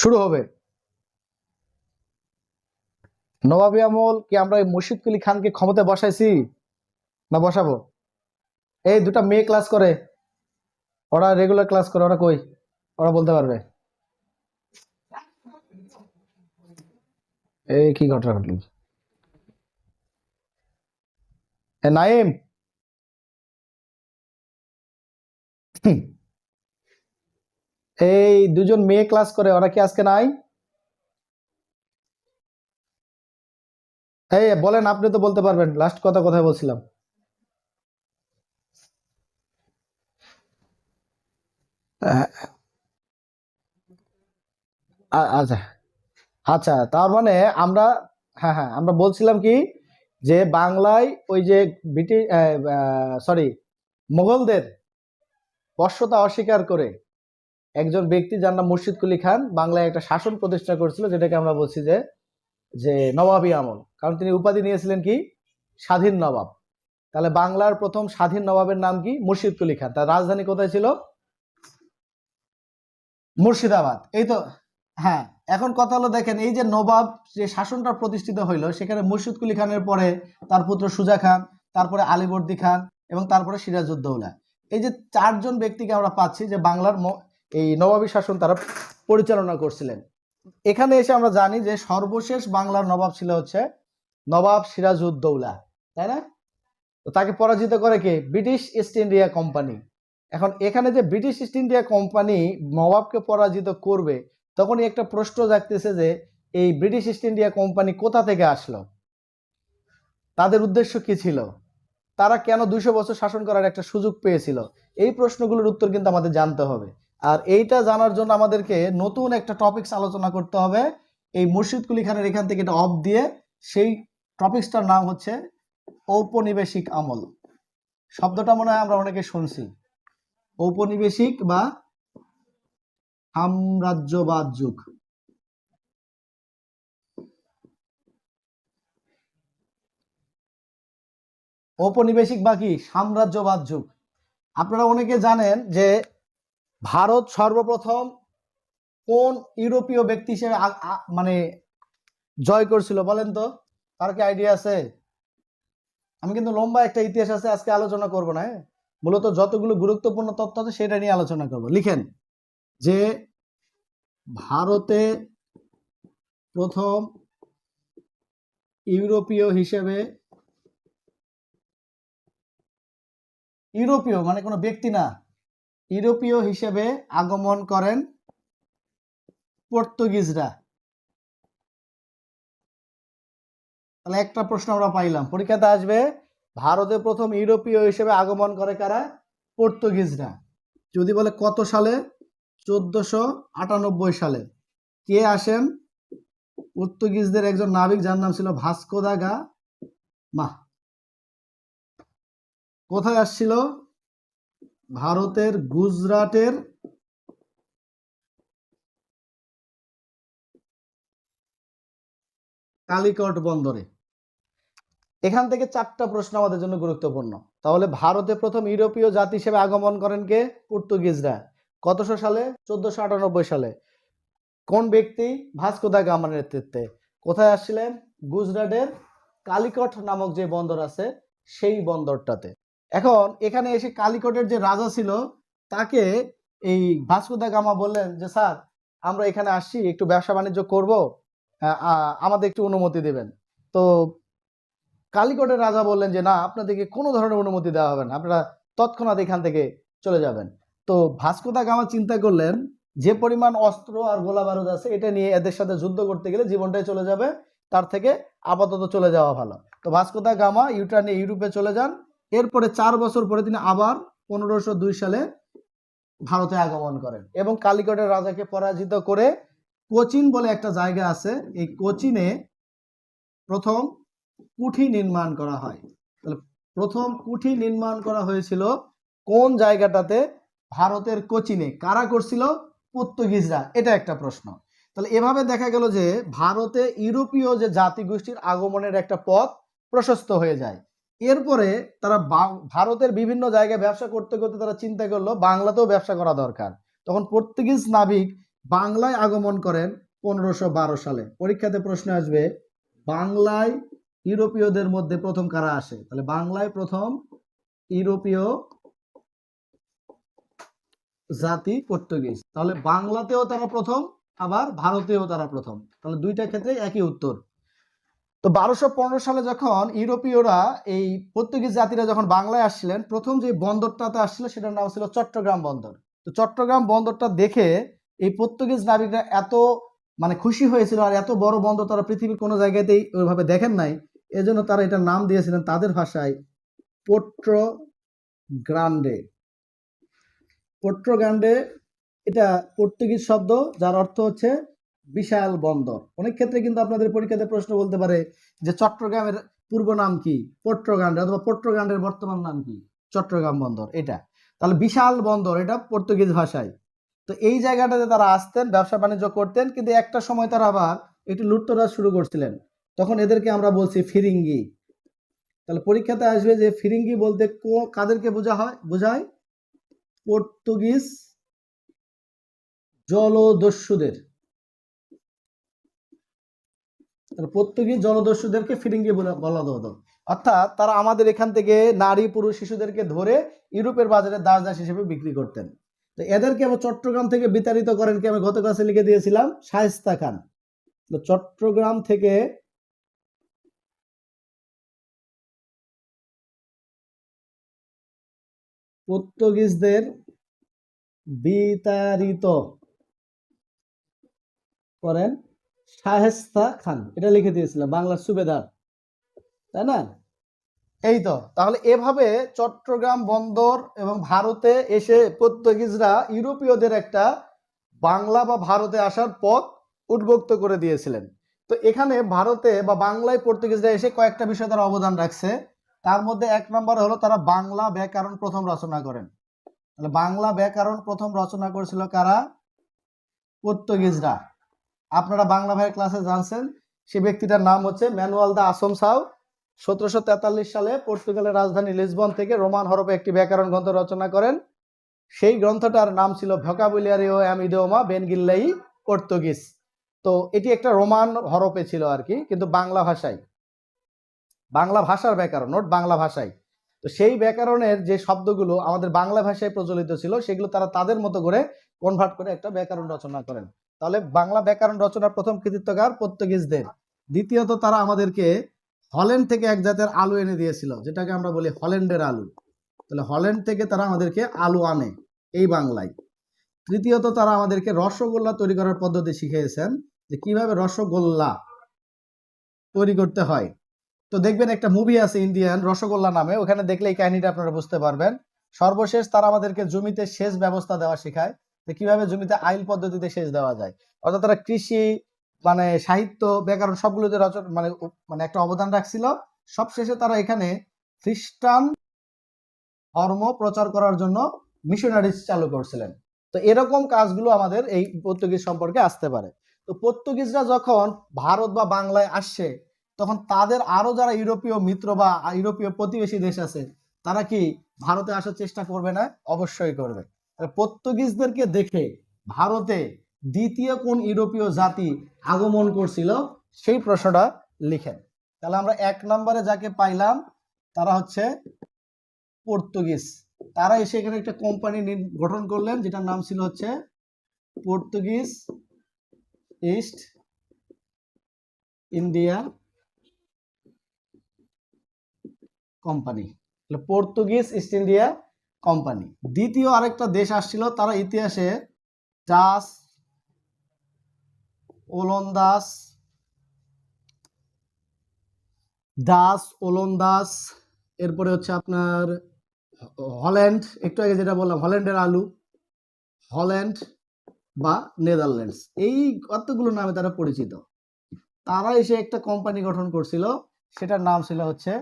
শুরু হবে। নবাবী আমল কি আমরা মুর্শিদ কুলি খানকে ক্ষমতায় বসাইছি না বসাবো? এই দুটা মেয়ে ক্লাস করে, ওরা রেগুলার ক্লাস করে, ওরা কই? ওরা বলতে পারবে। এই কি ঘটনা ঘটল? নাইম, হুম, এই দুজন মেয়ে ক্লাস করে, ওরা কি আজকে নাই? এই বলেন, আপনি তো বলতে পারবেন। লাস্ট কথা কোথায় বলছিলাম? আহ, আচ্ছা আচ্ছা, তার মানে আমরা, হ্যাঁ হ্যাঁ, আমরা বলছিলাম কি যে বাংলায় ওই যে ব্রিটিশ, সরি, মুঘলদের বশ্যতা অস্বীকার করে একজন ব্যক্তি যার নাম মুর্শিদ কুলি খান বাংলায় একটা শাসন প্রতিষ্ঠা করেছিল, যেটাকে আমরা বলছি যে যে নবাবী আমল। কারণ তিনি উপাধি নিয়েছিলেন কি? স্বাধীন নবাব। তাহলে বাংলার প্রথম স্বাধীন নবাবের নাম কি? মুর্শিদ কুলি খান। তার রাজধানী কোথায় ছিল? মুর্শিদাবাদ। এই তো। হ্যাঁ, এখন কথা হলো, দেখেন এই যে নবাব যে শাসনটা প্রতিষ্ঠিত হইলো, সেখানে মুর্শিদ কুলি খানের পরে তার পুত্র সুজা খান, তারপরে আলীবর্দী খান এবং তারপরে সিরাজউদ্দৌলা। এই যে চারজন ব্যক্তিকে আমরা পাচ্ছি যে বাংলার এই নবাবী শাসন তারা পরিচালনা করছিলেন। এখানে এসে আমরা জানি যে সর্বশেষ বাংলার নবাব ছিল হচ্ছে নবাব সিরাজউদ্দৌলা, তাই না? তো তাকে পরাজিত করে কে? British East India company. এখন এখানে যে ব্রিটিশ ইস্ট ইন্ডিয়া কোম্পানি নবাবকে পরাজিত করবে, তখনই একটা প্রশ্ন জাগতেছে যে এই ব্রিটিশ ইস্ট ইন্ডিয়া কোম্পানি কোথা থেকে আসলো, তাদের উদ্দেশ্য কি ছিল, তারা কেন 200 বছর শাসন করার একটা সুযোগ পেয়েছিল? এই প্রশ্নগুলোর উত্তর কিন্তু আমাদের জানতে হবে। আর এইটা জানার জন্য আমাদেরকে নতুন একটা টপিকস আলোচনা করতে হবে। এই মুর্শিদ কুলি খানের এখান থেকে এটা অফ দিয়ে, সেই টপিকসটার নাম হচ্ছে ঔপনিবেশিক আমল। শব্দটা মনে হয় আমরা অনেকে শুনছি, ঔপনিবেশিক বা সাম্রাজ্যবাদ যুগ। ঔপনিবেশিক বা কি সাম্রাজ্যবাদ যুগ। আপনারা অনেকে জানেন যে ভারত সর্বপ্রথম কোন ইউরোপীয় ব্যক্তি হিসেবে মানে জয় করছিল বলেন তো? কার কি আইডিয়া আছে? আমি কিন্তু লম্বা একটা ইতিহাস আছে, আজকে আলোচনা করব না। হ্যাঁ, মূলত যতগুলো গুরুত্বপূর্ণ তথ্য আছে সেটা নিয়ে আলোচনা করব। লিখেন যে ভারতে প্রথম ইউরোপীয় হিসেবে, ইউরোপীয় মানে কোনো ব্যক্তি না, ইউরোপীয় হিসেবে আগমন করেন পর্তুগিজরা। তাহলে একটা প্রশ্ন আমরা পাইলাম, পরীক্ষাতে আসবে ভারতে প্রথম ইউরোপীয় হিসেবে আগমন করে কারা? পর্তুগিজরা। যদি বলে কত সালে? 1498 সালে। কে আসেন? পর্তুগিজদের একজন নাবিক যার নাম ছিল ভাস্কো দা গামা। কোথায় আসছিল? ভারতের গুজরাটের কালিকট বন্দরে। এখান থেকে চারটা প্রশ্ন আমাদের জন্য গুরুত্বপূর্ণ। তাহলে ভারতে প্রথম ইউরোপীয় জাতি হিসেবে আগমন করেন কে? পর্তুগিজরা। কতশো সালে? 1498 সালে। কোন ব্যক্তি? ভাস্কো দা গামার নেতৃত্বে। কোথায় আসছিলেন? গুজরাটের কালিকট নামক যে বন্দর আছে সেই বন্দরটাতে। এখন এখানে এসে কালিকটের যে রাজা ছিল তাকে এই ভাস্কো দা গামা বললেন যে স্যার, আমরা এখানে আসছি একটু ব্যবসা বাণিজ্য করব, আমাদের একটু অনুমতি দেবেন। তো কালিকটের রাজা বললেন যে না, আপনাদেরকে কোনো ধরনের অনুমতি দেওয়া হবে না, আপনারা তৎক্ষণাৎ এখান থেকে চলে যাবেন। তো ভাস্কো দা গামা চিন্তা করলেন যে পরিমাণ অস্ত্র আর গোলা বারুদ আছে, এটা নিয়ে এদের সাথে যুদ্ধ করতে গেলে জীবনটাই চলে যাবে, তার থেকে আপাতত চলে যাওয়া ভালো। তো ভাস্কো দা গামা ইউটার্ন নিয়ে ইউরোপে চলে যান। এরপরে 4 বছর পরে তিনি আবার 1502 সালে ভারতে আগমন করেন এবং কালিকটের রাজাকে পরাজিত করে কোচিন বলে একটা জায়গা আছে, এই কোচিনে প্রথম কুঠি নির্মাণ করা হয়। তাহলে প্রথম কুঠি নির্মাণ করা হয়েছিল কোন জায়গাটাতে? ভারতের কোচিনে। কারা করছিল? পর্তুগিজরা। এটা একটা প্রশ্ন। তাহলে এভাবে দেখা গেল যে ভারতে ইউরোপীয় যে জাতিগোষ্ঠীর আগমনের একটা পথ প্রশস্ত হয়ে যায়। এরপরে তারা ভারতের বিভিন্ন জায়গায় ব্যবসা করতে করতে তারা চিন্তা করলো বাংলাতেও ব্যবসা করা দরকার। তখন পর্তুগিজ নাবিক বাংলায় আগমন করেন 1512 সালে। পরীক্ষাতে প্রশ্ন আসবে বাংলায় ইউরোপীয়দের মধ্যে প্রথম কারা আসে, তাহলে বাংলায় প্রথম ইউরোপীয় জাতি পর্তুগিজ। তাহলে বাংলাতেও তারা প্রথম, আবার ভারতেও তারা প্রথম, তাহলে দুইটা ক্ষেত্রে একই উত্তর। তো 1215 সালে যখন ইউরোপীয়রা এই পর্তুগিজ জাতিরা যখন বাংলায় আসছিলেন, প্রথম যে বন্দরটাতে আসছিল সেটার নাম ছিল চট্টগ্রাম বন্দর। তো চট্টগ্রাম বন্দরটা দেখে এই পর্তুগিজ নাবিকরা এত মানে খুশি হয়েছিল, আর এত বড় বন্দর তারা পৃথিবীর কোনো জায়গাতেই ওইভাবে দেখেন নাই, এজন্য তারা এটার নাম দিয়েছিলেন তাদের ভাষায় পোর্টো গ্রান্ডে। পোর্টো গ্রান্ডে এটা পর্তুগিজ শব্দ, যার অর্থ হচ্ছে বিশাল বন্দর। অনেক ক্ষেত্রে কিন্তু আপনাদের পরীক্ষাতে প্রশ্ন বলতে পারে যে চট্টগ্রামের পূর্ব নাম কি, পোর্টো গ্রান্ডে, অথবা পোর্টো গ্রান্ডের বর্তমান নাম কি, চট্টগ্রাম বন্দর। এটা তাহলে বিশাল বন্দর, এটা পর্তুগিজ ভাষায়। তো এই জায়গাটাতে তারা আসতেন, ব্যবসা বাণিজ্য করতেন, কিন্তু একটা সময় তারা আবার একটু লুটতরাজ শুরু করছিলেন, তখন এদেরকে আমরা বলছি ফিরিঙ্গি। তাহলে পরীক্ষাতে আসবে যে ফিরিঙ্গি বলতে কাদেরকে বোঝায় পর্তুগিজ জলদস্যুদের। পর্তুগিজ জলদস্যুদেরকে ফিরিঙ্গি বলা হতো। অর্থাৎ তারা আমাদের এখান থেকে নারী পুরুষ শিশুদেরকে ধরে ইউরোপের বাজারে দাস দাস হিসেবে বিক্রি করতেন। তো এদেরকে আবার চট্টগ্রাম থেকে বিতাড়িত করেন কি, আমি গত ক্লাসে লিখে দিয়েছিলাম, শায়েস্তা খান। চট্টগ্রাম থেকে পর্তুগিজদের বিতাড়িত করেন শায়েস্তা খান, এটা লিখে দিয়েছিলাম, বাংলার সুবেদার, তাই না? এই তো, তাহলে এভাবে চট্টগ্রাম বন্দর এবং ভারতে এসে পর্তুগিজরা ইউরোপীয়দের একটা বাংলা বা ভারতে আসার পথ উদ্বুদ্ধ করে দিয়েছিলেন। তো এখানে ভারতে বা বাংলায় পর্তুগিজরা এসে কয়েকটা বিষয় তারা অবদান রাখছে। তার মধ্যে এক নম্বর হলো তারা বাংলা ব্যাকরণ প্রথম রচনা করেন। তাহলে বাংলা ব্যাকরণ প্রথম রচনা করেছিল কারা? পর্তুগিজরা। আপনারা বাংলা ভাইয়ের ক্লাসে জানছেন, সে ব্যক্তিটার নাম হচ্ছে ম্যানুয়াল দা আসনসাও। 1743 সালে পর্তুগালের রাজধানী লিসবন থেকে রোমান হরফে একটি ব্যাকরণ গ্রন্থ রচনা করেন। সেই গ্রন্থটার নাম ছিল ভোকাবুলারিও এম ইডিওমা বেনগিল্লাই পর্তুগিজ। তো এটি একটা রোমান হরফে ছিল আর কি, কিন্তু বাংলা ভাষায়, বাংলা ভাষার ব্যাকরণ, নোট বাংলা ভাষায়। তো সেই ব্যাকরণের যে শব্দগুলো আমাদের বাংলা ভাষায় প্রচলিত ছিল, সেগুলো তারা তাদের মতো করে কনভার্ট করে একটা ব্যাকরণ রচনা করেন। তাহলে বাংলা ব্যাকরণ রচনার প্রথম কৃতিত্বকার পর্তুগিজদের। দ্বিতীয়ত তারা আমাদেরকে হল্যান্ড থেকে এক জাতের আলু এনে দিয়েছিল, যেটাকে আমরা বলি হল্যান্ডের আলু। তাহলে হল্যান্ড থেকে তারা আমাদেরকে আলু আনে এই বাংলায়। তৃতীয়ত তারা আমাদেরকে রসগোল্লা তৈরি করার পদ্ধতি শিখিয়েছেন, যে কিভাবে রসগোল্লা তৈরি করতে হয়। তো দেখবেন একটা মুভি আছে ইন্ডিয়ান, রসগোল্লা নামে, ওখানে দেখলে এই কাহিনীটা আপনারা বুঝতে পারবেন। সর্বশেষ তারা আমাদেরকে জমিতে সেচ ব্যবস্থা দেওয়া শেখায়, যে কিভাবে জমিতে আইল পদ্ধতিতে সেচ দেওয়া যায়। অর্থাৎ তারা কৃষি, মানে সাহিত্য, ব্যাকরণ সবগুলোতে মানে একটা অবদান রাখছিল। সবশেষে তারা এখানে খ্রিস্টান ধর্ম প্রচার করার জন্য মিশনারিজ চালু করছিলেন। তো এরকম কাজগুলো আমাদের এই পর্তুগিজ সম্পর্কে আসতে পারে। তো পর্তুগিজরা যখন ভারত বা বাংলায় আসছে, তখন তাদের আরো যারা ইউরোপীয় মিত্র বা ইউরোপীয় প্রতিবেশী দেশ আছে, তারা কি ভারতে আসার চেষ্টা করবে না? অবশ্যই করবে। পর্তুগিজদেরকে দেখে ভারতে দ্বিতীয় কোন ইউরোপীয় জাতি আগমন করছিল, সেই প্রশ্নটা লিখেন। তাহলে আমরা এক নম্বরে যাকে পাইলাম, তারা হচ্ছে পর্তুগিজ। তারা এসে এখানে একটা কোম্পানি গঠন করলেন, যেটার নাম ছিল হচ্ছে Portuguese east India company. Portuguese east India company. দ্বিতীয় আরেকটা দেশ আসছিল, তারা ইতিহাসে ডাচ, ওলন্দাজ, এরপরে হচ্ছে আপনার হল্যান্ড, একটু আগে যেটা বললাম হল্যান্ডের আলু, হল্যান্ড বা নেদারল্যান্ডস, এই কতগুলো নামে তারা পরিচিত। তারা এসে একটা কোম্পানি গঠন করছিল, সেটার নাম ছিল হচ্ছে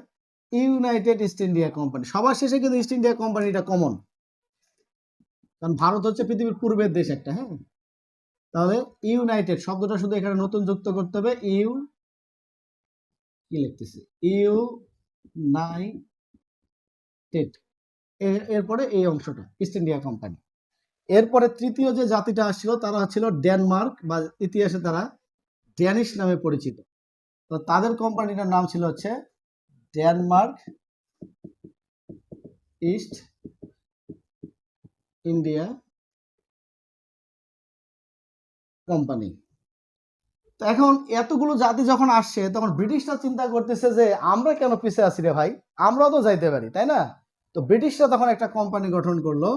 ইউনাইটেড ইস্ট ইন্ডিয়া কোম্পানি। সবার শেষে কিন্তু ইস্ট ইন্ডিয়া কোম্পানিটা কমন, কারণ ভারত হচ্ছে পৃথিবীর পূর্বের দেশ একটা। হ্যাঁ, তাহলে ইউনাইটেড শব্দটা শুধু এখানে নতুন যুক্ত করতে হবে, কি লিখতেছি, ইউনাইটেড, এরপরে এই অংশটা ইস্ট ইন্ডিয়া কোম্পানি। এরপরে তৃতীয় যে জাতিটা আসছিল তারা ছিল ডেনমার্ক, বা ইতিহাসে তারা ড্যানিশ নামে পরিচিত। তো তাদের কোম্পানিটার নাম ছিল হচ্ছে ডেনমার্ক ইস্ট ইন্ডিয়া কোম্পানি। তো এখন এতগুলো জাতি যখন আসছে তখন ব্রিটিশরা চিন্তা করতেছে যে আমরা কেন পিছিয়ে আছি রে ভাই, আমরাও তো যাইতে পারি, তাই না? তো ব্রিটিশরা তখন একটা কোম্পানি গঠন করলো,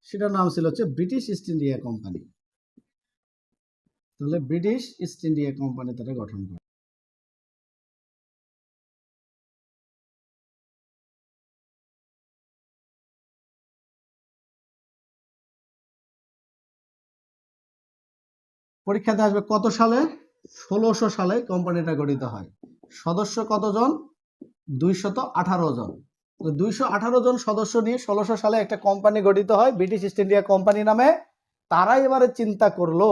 সেটার নাম ছিল হচ্ছে ব্রিটিশ ইস্ট ইন্ডিয়া কোম্পানি। তাহলে ব্রিটিশ ইস্ট ইন্ডিয়া কোম্পানি তারা গঠন করে। পরীক্ষাতে আসবে কত সালে? 1600 সালে কোম্পানিটা গঠিত হয়। সদস্য কতজন? 218 জন। 218 জন সদস্য নিয়ে 1600 সালে একটা কোম্পানি গঠিত হয় ব্রিটিশ ইস্ট ইন্ডিয়া কোম্পানি নামে। তারাই এবারে চিন্তা করলো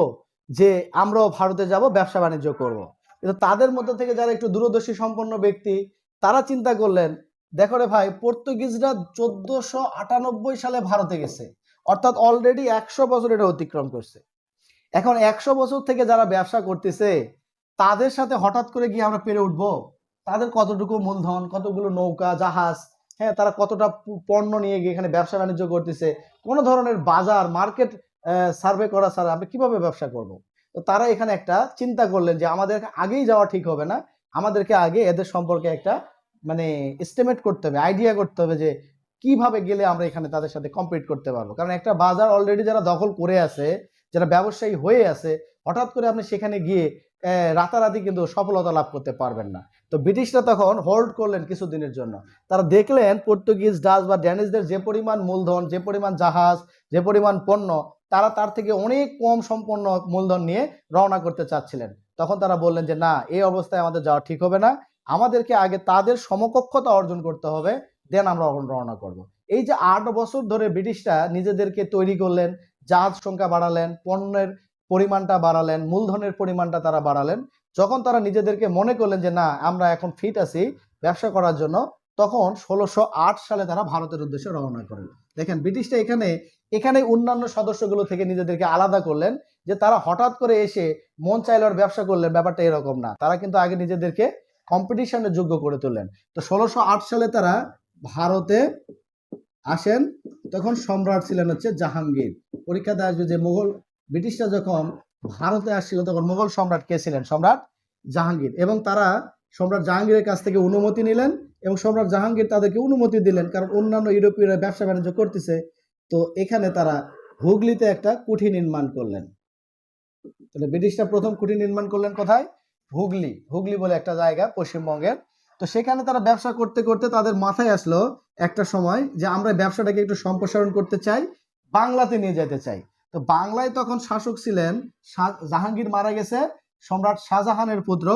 যে আমরাও ভারতে যাব, ব্যবসা বাণিজ্য করব। কিন্তু তাদের মধ্যে থেকে যারা একটু দূরদর্শী সম্পন্ন ব্যক্তি, তারা চিন্তা করলেন, দেখো রে ভাই, পর্তুগিজরা 1498 সালে ভারতে গেছে, অর্থাৎ অলরেডি 100 বছর এটা অতিক্রম করছে। এখন 100 বছর থেকে যারা ব্যবসা করতেছে তাদের সাথে হঠাৎ করে গিয়ে আমরা পেরে উঠবো? তাদের কতটুকু মূলধন, কতগুলো নৌকা জাহাজ, হ্যাঁ, তারা কতটা পণ্য নিয়ে গিয়ে এখানে ব্যবসা বাণিজ্য করতেছে, কোন ধরনের বাজার মার্কেট সার্ভে করা ছাড়া আমরা কিভাবে ব্যবসা করব? তো তারা এখানে একটা চিন্তা করলেন যে আমাদের আগেই যাওয়া ঠিক হবে না, আমাদেরকে আগে এদের সম্পর্কে একটা মানে এস্টিমেট করতে হবে, আইডিয়া করতে হবে যে কিভাবে গেলে আমরা এখানে তাদের সাথে কম্পিট করতে পারবো। কারণ একটা বাজার অলরেডি যারা দখল করে আছে, যারা ব্যবসায়ী হয়ে আছে, হঠাৎ করে আপনি সেখানে গিয়ে রাতারাতি কিন্তু সফলতা লাভ করতে পারবেন না। তো ব্রিটিশরা তখন হোল্ড করলেন কিছুদিনের জন্য। তারা দেখলেন পর্তুগিজ, ডাচ বা ড্যানিশদের যে পরিমাণ মূলধন, যে পরিমাণ জাহাজ, যে পরিমাণ পণ্য, তারা তার থেকে অনেক কম সম্পন্ন মূলধন নিয়ে রওনা করতে চাচ্ছিলেন। তখন তারা বললেন যে না, এই অবস্থায় আমাদের যাওয়া ঠিক হবে না, আমাদেরকে আগে তাদের সমকক্ষতা অর্জন করতে হবে, দেন আমরা রওনা করব। এই যে 8 বছর ধরে ব্রিটিশরা নিজেদেরকে তৈরি করলেন, জাহাজ সংখ্যা বাড়ালেন, পণ্যের পরিমাণটা বাড়ালেন, মূলধনের পরিমাণটা তারা বাড়ালেন। যখন তারা নিজেদেরকে মনে করলেন যে না, আমরা এখন ফিট আছি ব্যবসা করার জন্য, তখন 1608 সালে তারা ভারতের উদ্দেশ্যে রওনা করেন। দেখেন ব্রিটিশরা এখানে অন্যান্য সদস্যগুলো থেকে নিজেদেরকে আলাদা করলেন, যে তারা হঠাৎ করে এসে মন চাইলে ব্যবসা করলেন, ব্যাপারটা এরকম না। তারা কিন্তু আগে নিজেদেরকে কম্পিটিশনের যোগ্য করে তুললেন। তো 1608 সালে তারা ভারতে আসেন। তখন সম্রাট ছিলেন হচ্ছে জাহাঙ্গীর। পরীক্ষাতে আসবে যে ব্রিটিশরা যখন ভারতে আসছিল তখন মুঘল সম্রাট কে ছিলেন? সম্রাট জাহাঙ্গীর। এবং তারা সম্রাট জাহাঙ্গীরের কাছ থেকে অনুমতি নিলেন, এবং সম্রাট জাহাঙ্গীর তাদেরকে অনুমতি দিলেন, কারণ অন্যান্য ইউরোপীয়রা ব্যবসা বাণিজ্য করতেছে। তো এখানে তারা হুগলিতে একটা কুঠি নির্মাণ করলেন। তাহলে ব্রিটিশরা প্রথম কুঠি নির্মাণ করলেন কোথায়? হুগলি বলে একটা জায়গা পশ্চিমবঙ্গের। তো সেখানে তারা ব্যবসা করতে করতে তাদের মাথায় আসলো একটা সময় যে আমরা ব্যবসাটাকে একটু সম্প্রসারণ করতে চাই, বাংলাতে নিয়ে যেতে চাই। তো বাংলায় তখন শাসক ছিলেন, জাহাঙ্গীর মারা গেছে, সম্রাট শাহজাহানের পুত্র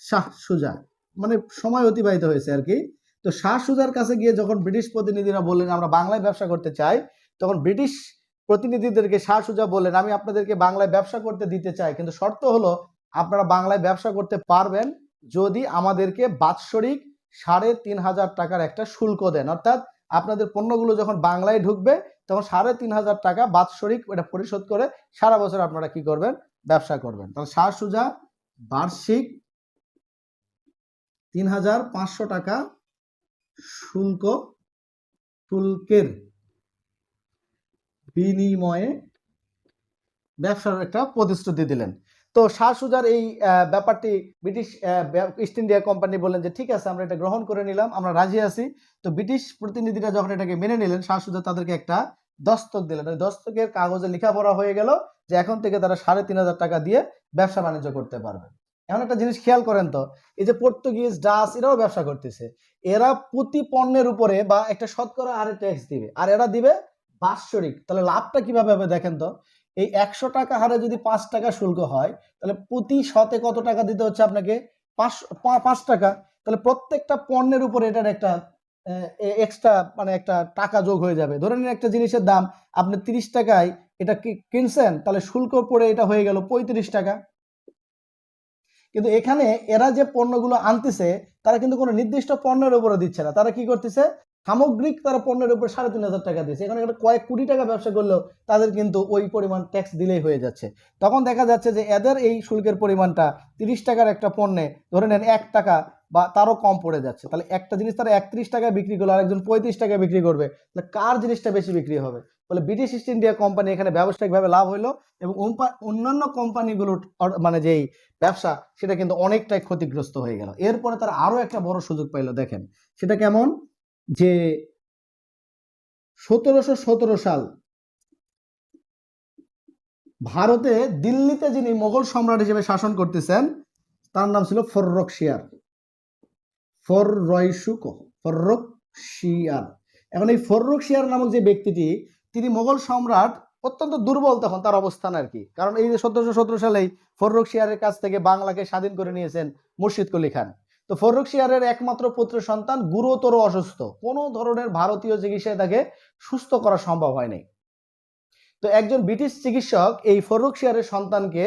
শাহ সুজা, মানে সময় অতিবাহিত হয়েছে আর কি। তো শাহ সুজার কাছে গিয়ে যখন ব্রিটিশ প্রতিনিধিরা বললেন আমরা বাংলায় ব্যবসা করতে চাই, তখন ব্রিটিশ প্রতিনিধিদেরকে শাহ সুজা বললেন আমি আপনাদেরকে বাংলায় ব্যবসা করতে দিতে চাই, কিন্তু শর্ত হলো আপনারা বাংলায় ব্যবসা করতে পারবেন যদি আমাদেরকে বাৎসরিক 3500 টাকার একটা শুল্ক দেন। অর্থাৎ আপনাদের পণ্যগুলো যখন বাংলায় ঢুকবে তখন 3500 টাকা বাৎসরিক এটা পরিশোধ করে সারা বছর আপনারা কি করবেন? ব্যবসা করবেন। তাহলে শাহ সুজা বার্ষিক 3500 টাকা শুল্কের বিনিময়ে ব্যবসার একটা প্রতিশ্রুতি দিলেন। তো শাহ সুজার এই ব্যাপারটি ব্রিটিশ ইস্ট ইন্ডিয়া কোম্পানি বললেন যে ঠিক আছে, আমরা এটা গ্রহণ করে নিলাম, আমরা রাজি আছি। তো ব্রিটিশ প্রতিনিধিরা যখন এটাকে মেনে নিলেন, শাহ সুজা তাদেরকে একটা দস্তক দিলেন। ওই দস্তকের কাগজে লেখাপড়া হয়ে গেল যে এখন থেকে তারা 3500 টাকা দিয়ে ব্যবসা বাণিজ্য করতে পারবে। এখন একটা জিনিস খেয়াল করেন তো, এই যে পর্তুগিজ, ডাচ এরাও ব্যবসা করতেছে, এরা প্রতি পণ্যের উপরে বা একটা শতকরা আরে ট্যাক্স দিবে, আর এরা দিবে বাৎসরিক। তাহলে লাভটা কিভাবে হবে দেখেন তো, এই 100 টাকা হারে যদি 5 টাকা শুল্ক হয়, তাহলে প্রতি শতে কত টাকা দিতে হচ্ছে আপনাকে? 5 টাকা। তাহলে প্রত্যেকটা পণ্যের উপরে এটার একটা এক্সট্রা মানে একটা টাকা যোগ হয়ে যাবে। ধরে নিন একটা জিনিসের দাম আপনি 30 টাকায় এটা কিনছেন, তাহলে শুল্ক পড়ে এটা হয়ে গেল 35 টাকা। কিন্তু এখানে এরা যে পণ্যগুলো আনতেছে তারা কিন্তু কোনো নির্দিষ্ট পণ্যের উপরে দিচ্ছে না, তারা কি করতেছে? সামগ্রিক তারা পণ্যের উপর 3,500 টাকা দিয়েছে, এখানে একটা কয়েক কোটি টাকা ব্যবসা করলেও তাদের কিন্তু ওই পরিমাণ ট্যাক্স দিলেই হয়ে যাচ্ছে। তখন দেখা যাচ্ছে যে এদের এই শুল্কের পরিমাণটা 30 টাকার একটা পণ্যে ধরে নেন 1 টাকা বা তারও কম পড়ে যাচ্ছে। তাহলে একটা জিনিস তারা 31 টাকায় বিক্রি করলো, আর একজন 35 টাকায় বিক্রি করবে, তাহলে কার জিনিসটা বেশি বিক্রি হবে? বলে ব্রিটিশ ইস্ট ইন্ডিয়া কোম্পানি এখানে ব্যবসায়িকভাবে লাভ হইলো, এবং অন্যান্য কোম্পানিগুলোর মানে যেই ব্যবসা সেটা কিন্তু অনেকটাই ক্ষতিগ্রস্ত হয়ে গেল। এরপরে তারা আরো একটা বড় সুযোগ পাইলো, দেখেন সেটা কেমন, যে 1717 সাল ভারতে দিল্লিতে যিনি মোগল সম্রাট হিসেবে শাসন করতেছেন তার নাম ছিল ফররুখশিয়ার। ফররুখশিয়ার। এখন এই ফররুখশিয়ার নামক যে ব্যক্তিটি, তিনি মোগল সম্রাট, অত্যন্ত দুর্বল তখন তার অবস্থান আর কি, কারণ এই যে 1717 সালেই ফররুখশিয়ারের কাছ থেকে বাংলাকে স্বাধীন করে নিয়েছেন মুর্শিদ কুলি খান। তো ফররুখশিয়ারের একমাত্র পুত্র সন্তান গুরুতর অসুস্থ, কোনো ধরনের ভারতীয় চিকিৎসায় তাকে সুস্থ করা সম্ভব হয়নি। তো একজন ব্রিটিশ চিকিৎসক এই ফররুখশিয়ারের সন্তানকে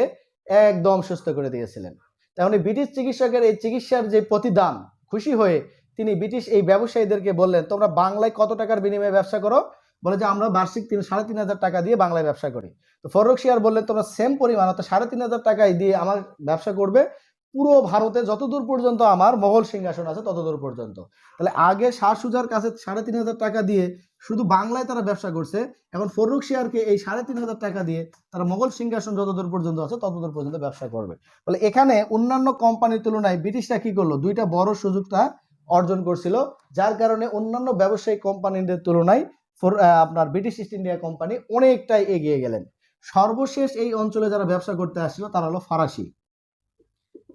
একদম সুস্থ করে দিয়েছিলেন। তখন এই ব্রিটিশ চিকিৎসকের এই চিকিৎসার যে প্রতিদান খুশি হয়ে তিনি ব্রিটিশ এই ব্যবসায়ীদেরকে বললেন, তোমরা বাংলায় কত টাকার বিনিময়ে ব্যবসা করো? বলে যে আমরা বার্ষিক 3,500 টাকা দিয়ে বাংলায় ব্যবসা করি। তো ফররুখশিয়ার বললেন, তোমরা সেম পরিমাণ অর্থাৎ 3,500 টাকায় দিয়ে আমার ব্যবসা করবে পুরো ভারতে যতদূর পর্যন্ত আমার মোগল সিংহাসন আছে ততদূর পর্যন্ত। তাহলে আগে শাহ সুজার কাছে 3,500 টাকা দিয়ে শুধু বাংলায় তারা ব্যবসা করছে, এখন ফররুখশিয়ারকে এই 3,500 টাকা দিয়ে তারা মোগল সিংহাসন যতদূর পর্যন্ত আছে ততদূর পর্যন্ত ব্যবসা করবে। ফলে এখানে অন্যান্য কোম্পানির তুলনায় ব্রিটিশরা কি করলো, দুইটা বড় সুযোগটা অর্জন করছিল, যার কারণে অন্যান্য ব্যবসায়িক কোম্পানিদের তুলনায় আপনার ব্রিটিশ ইস্ট ইন্ডিয়া কোম্পানি অনেকটাই এগিয়ে গেলেন। সর্বশেষ এই অঞ্চলে যারা ব্যবসা করতে আসছিল তারা হলো ফরাসি।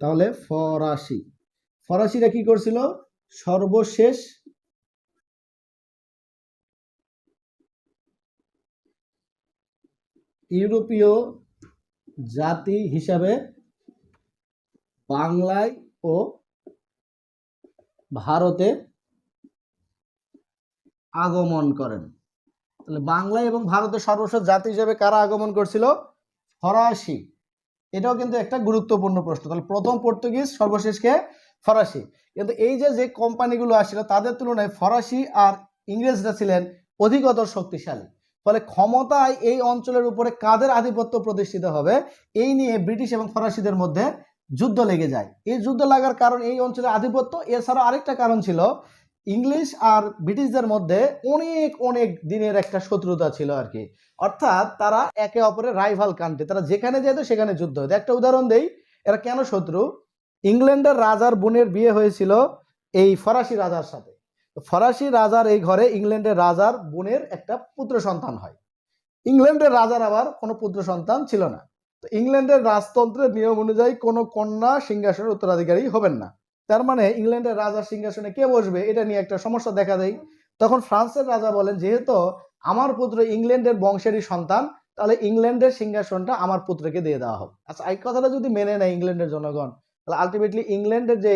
তাহলে ফরাসিরা কি করছিল, সর্বশেষ ইউরোপীয় জাতি হিসাবে বাংলায় ও ভারতে আগমন করেন। তাহলে বাংলায় এবং ভারতের সর্বশেষ জাতি হিসেবে কারা আগমন করছিল? ফরাসি। এটাও কিন্তু একটা গুরুত্বপূর্ণ প্রশ্ন। তাহলে প্রথম পর্তুগিজ, সর্বশেষকে ফরাসি। কিন্তু এই যে কোম্পানিগুলো আসছিল তাদের তুলনায় ফরাসি আর ইংরেজরা ছিলেন অধিকতর শক্তিশালী। ফলে ক্ষমতায় এই অঞ্চলের উপরে কাদের আধিপত্য প্রতিষ্ঠিত হবে এই নিয়ে ব্রিটিশ এবং ফরাসিদের মধ্যে যুদ্ধ লেগে যায়। এই যুদ্ধ লাগার কারণ এই অঞ্চলের আধিপত্য, এছাড়া আরেকটা কারণ ছিল ইংলিশ আর ব্রিটিশদের মধ্যে অনেক অনেক দিনের একটা শত্রুতা ছিল আর কি, অর্থাৎ তারা একে অপরের রাইভাল কান্ট্রি, তারা যেখানে যেত সেখানে যুদ্ধ হতো। একটা উদাহরণ দেই, এরা কেন শত্রু। ইংল্যান্ডের রাজার বোনের বিয়ে হয়েছিল এই ফরাসি রাজার সাথে। ফরাসি রাজার এই ঘরে ইংল্যান্ডের রাজার বোনের একটা পুত্র সন্তান হয়। ইংল্যান্ডের রাজার আবার কোনো পুত্র সন্তান ছিল না। তো ইংল্যান্ডের রাজতন্ত্রের নিয়ম অনুযায়ী কোনো কন্যা সিংহাসনের উত্তরাধিকারী হবেন না। তার মানে ইংল্যান্ডের রাজার সিংহাসনে কে বসবে এটা নিয়ে একটা সমস্যা দেখা দেয়। তখন ফ্রান্সের রাজা বলেন, যেহেতু আমার পুত্র ইংল্যান্ডের বংশেরই সন্তান, তাহলে ইংল্যান্ডের সিংহাসনটা আমার পুত্রকে দিয়ে দেওয়া হবে। আচ্ছা, এই কথাটা যদি মেনে নেয় ইংল্যান্ডের জনগণ, তাহলে আলটিমেটলি ইংল্যান্ডের যে